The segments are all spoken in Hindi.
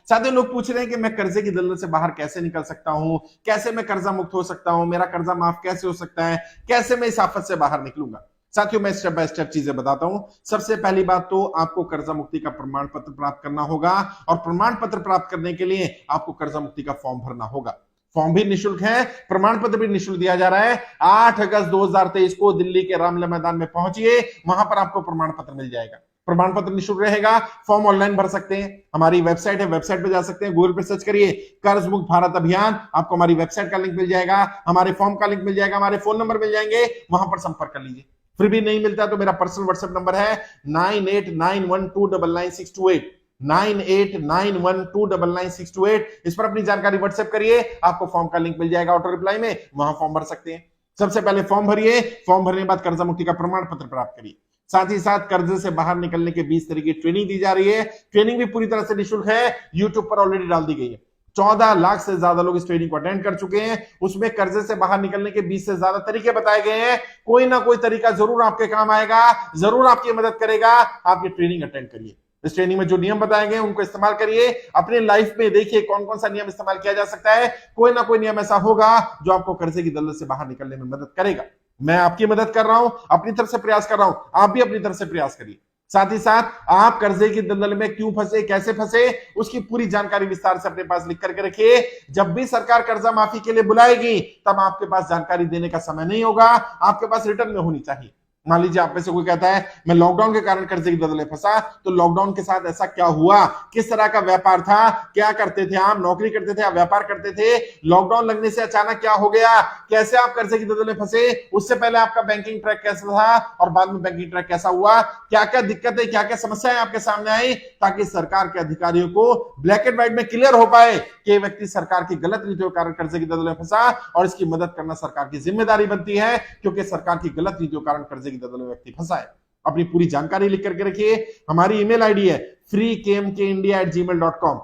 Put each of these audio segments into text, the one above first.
साथ लोग पूछ रहे हैं कि मैं कर्जे की दलदल से बाहर कैसे निकल सकता हूं, कैसे मैं कर्जा मुक्त हो सकता हूं, मेरा कर्जा माफ कैसे हो सकता है, कैसे मैं इस आफत से बाहर निकलूंगा। साथियों, मैं स्टेप बाय स्टेप चीजें बताता हूं। सबसे पहली बात तो आपको कर्जा मुक्ति का प्रमाण पत्र प्राप्त करना होगा, और प्रमाण पत्र प्राप्त करने के लिए आपको कर्जा मुक्ति का फॉर्म भरना होगा। फॉर्म भी निःशुल्क है, प्रमाण पत्र भी निःशुल्क दिया जा रहा है। 8 अगस्त 2023 को दिल्ली के रामलीला मैदान में पहुंचिए, वहां पर आपको प्रमाण पत्र मिल जाएगा। प्रमाण पत्र निःशुल्क रहेगा, फॉर्म ऑनलाइन भर सकते हैं, हमारी वेबसाइट है, वेबसाइट पे जा सकते हैं, गूगल पे सर्च करिए कर्ज मुक्त भारत अभियान, आपको हमारी वेबसाइट का लिंक मिल जाएगा, हमारे फॉर्म का लिंक मिल जाएगा, हमारे फोन नंबर मिल जाएंगे, वहां पर संपर्क कर लीजिए। फिर भी नहीं मिलता तो मेरा पर्सनल व्हाट्सएप नंबर है 9891299628, 9891299628। इस पर अपनी जानकारी व्हाट्सएप करिए, आपको फॉर्म का लिंक मिल जाएगा ऑटो रिप्लाई में, वहां फॉर्म भर सकते हैं। सबसे पहले फॉर्म भरिए, फॉर्म भरने के बाद कर्जा मुक्ति का प्रमाण पत्र प्राप्त करिए। साथ ही साथ कर्जे से बाहर निकलने के 20 तरह की ट्रेनिंग दी जा रही है। ट्रेनिंग भी पूरी तरह से निःशुल्क है, यूट्यूब पर ऑलरेडी डाल दी गई है। 14 लाख से ज्यादा लोग इस ट्रेनिंग को अटेंड कर चुके हैं। उसमें कर्जे से बाहर निकलने के 20 से ज्यादा तरीके बताए गए हैं। कोई ना कोई तरीका जरूर आपके काम आएगा, जरूर आपकी मदद करेगा। आप ये ट्रेनिंग अटेंड करिए। इस ट्रेनिंग में जो नियम बताए गए उनको इस्तेमाल करिए, अपने लाइफ में देखिए कौन कौन सा नियम इस्तेमाल किया जा सकता है। कोई ना कोई नियम ऐसा होगा जो आपको कर्जे की दलदल से बाहर निकलने में मदद करेगा। मैं आपकी मदद कर रहा हूं, अपनी तरफ से प्रयास कर रहा हूं, आप भी अपनी तरफ से प्रयास करिए। साथ ही साथ आप कर्जे की दलदल में क्यों फंसे, कैसे फंसे, उसकी पूरी जानकारी विस्तार से अपने पास लिख करके रखिए। जब भी सरकार कर्जा माफी के लिए बुलाएगी तब आपके पास जानकारी देने का समय नहीं होगा, आपके पास रिटर्न में होनी चाहिए। मान लीजिए आप में से कोई कहता है मैं लॉकडाउन के कारण कर्जे की दलदल में फंसा, तो लॉकडाउन के साथ ऐसा क्या हुआ, किस तरह का व्यापार था, क्या करते थे आप, नौकरी करते थे या व्यापार करते थे, लॉकडाउन लगने से अचानक क्या हो गया, कैसे आप कर्जे की दलदल में फंसे, उससे पहले आपका बैंकिंग ट्रैक कैसा था और बाद में बैंकिंग ट्रैक कैसा हुआ, क्या क्या दिक्कतें, क्या क्या समस्याएं आपके सामने आई, ताकि सरकार के अधिकारियों को ब्लैक एंड व्हाइट में क्लियर हो पाए कि व्यक्ति सरकार की गलत नीतियों के कारण कर्जे की दलदल में फंसा और इसकी मदद करना सरकार की जिम्मेदारी बनती है, क्योंकि सरकार की गलत नीतियों के कारण कर्जे की दलदल में व्यक्ति फंसा है। अपनी पूरी जानकारी लिख करके रखिए। हमारी ईमेल आईडी है freekmkindia@gmail.com,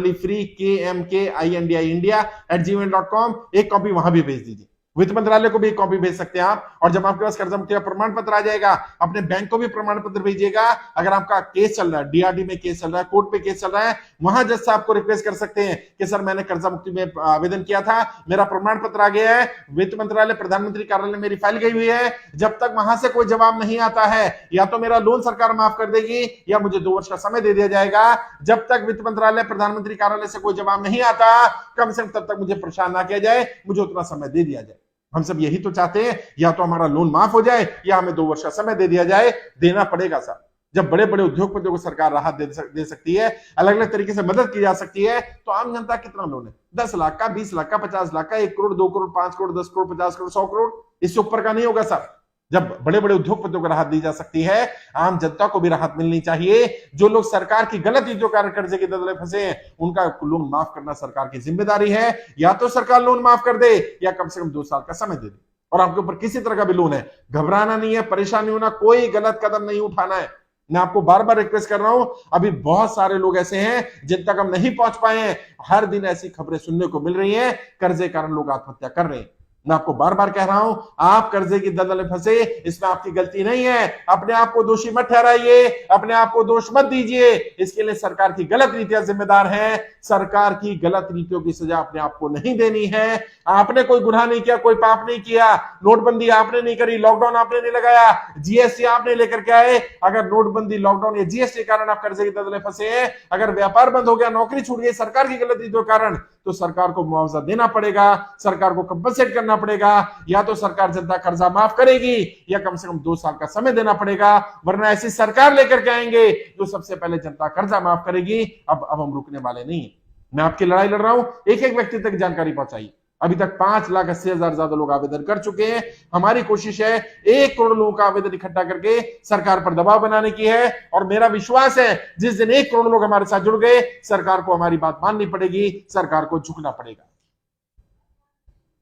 freekmkindia@gmail.com। एक कॉपी वहां भी भेज दीजिए। वित्त मंत्रालय को भी एक कॉपी भेज सकते हैं आप। और जब आपके पास कर्जा मुक्ति का प्रमाण पत्र आ जाएगा, अपने बैंक को भी प्रमाण पत्र भेजिएगा। अगर आपका केस चल रहा है, डीआरडी में केस चल रहा है, कोर्ट पे केस चल रहा है, वहां जज साहब को रिक्वेस्ट कर सकते हैं कि सर मैंने कर्जा मुक्ति में आवेदन किया था, मेरा प्रमाण पत्र आ गया है, वित्त मंत्रालय प्रधानमंत्री कार्यालय में मेरी फाइल गई हुई है। जब तक वहां से कोई जवाब नहीं आता है, या तो मेरा लोन सरकार माफ कर देगी या मुझे 2 वर्ष का समय दे दिया जाएगा। जब तक वित्त मंत्रालय प्रधानमंत्री कार्यालय से कोई जवाब नहीं आता, कम से कम तब तक मुझे परेशान ना किया जाए, मुझे उतना समय दे दिया जाए। हम सब यही तो चाहते हैं, या तो हमारा लोन माफ हो जाए या हमें 2 वर्ष का समय दे दिया जाए। देना पड़ेगा सर। जब बड़े बड़े उद्योगपतियों को सरकार राहत दे सकती है, अलग अलग तरीके से मदद की जा सकती है, तो आम जनता कितना लोन है, 10 लाख का, 20 लाख का, 50 लाख का, 1 करोड़, 2 करोड़, 5 करोड़, 10 करोड़, 50 करोड़, 100 करोड़, इससे ऊपर का नहीं होगा सर। जब बड़े बड़े उद्योगपतियों को राहत दी जा सकती है, आम जनता को भी राहत मिलनी चाहिए। जो लोग सरकार की गलत नीतियों के कारण कर्जे की दलदल में फंसे हैं, उनका लोन माफ करना सरकार की जिम्मेदारी है। या तो सरकार लोन माफ कर दे या कम से कम 2 साल का समय दे दे। और आपके ऊपर किसी तरह का भी लोन है, घबराना नहीं है, परेशानी होना, कोई गलत कदम नहीं उठाना है। मैं आपको बार बार रिक्वेस्ट कर रहा हूं, अभी बहुत सारे लोग ऐसे हैं जिन तक हम नहीं पहुंच पाए हैं। हर दिन ऐसी खबरें सुनने को मिल रही हैं, कर्जे के कारण लोग आत्महत्या कर रहे हैं। मैं आपको बार बार कह रहा हूं, आप कर्जे की दलदल में फंसे, इसमें आपकी गलती नहीं है। अपने आप को दोषी मत ठहराइए, अपने आप को दोष मत दीजिए। इसके लिए सरकार की गलत नीतियां जिम्मेदार हैं। सरकार की गलत नीतियों की सजा अपने आप को नहीं देनी है। आपने कोई गुनाह नहीं किया, कोई पाप नहीं किया, नोटबंदी आपने नहीं करी, लॉकडाउन आपने नहीं लगाया, जीएसटी आपने लेकर के आए। अगर नोटबंदी, लॉकडाउन या जीएसटी के कारण आप कर्जे की दलदल में फंसे हैं, अगर व्यापार बंद हो गया, नौकरी छूट गई सरकार की गलत नीतियों के कारण, तो सरकार को मुआवजा देना पड़ेगा, सरकार को कंपनसेट करना पड़ेगा। या तो सरकार जनता कर्जा माफ करेगी या कम से कम 2 साल का समय देना पड़ेगा, वरना ऐसी सरकार लेकर के आएंगे जो सबसे पहले जनता कर्जा माफ करेगी। अब हम रुकने वाले नहीं है। मैं आपकी लड़ाई लड़ रहा हूं, एक एक व्यक्ति तक जानकारी पहुंचाइए। अभी तक 5,80,000 ज्यादा लोग आवेदन कर चुके हैं। हमारी कोशिश है 1 करोड़ लोगों का आवेदन इकट्ठा करके सरकार पर दबाव बनाने की है। और मेरा विश्वास है जिस दिन 1 करोड़ लोग हमारे साथ जुड़ गए, सरकार को हमारी बात माननी पड़ेगी, सरकार को झुकना पड़ेगा।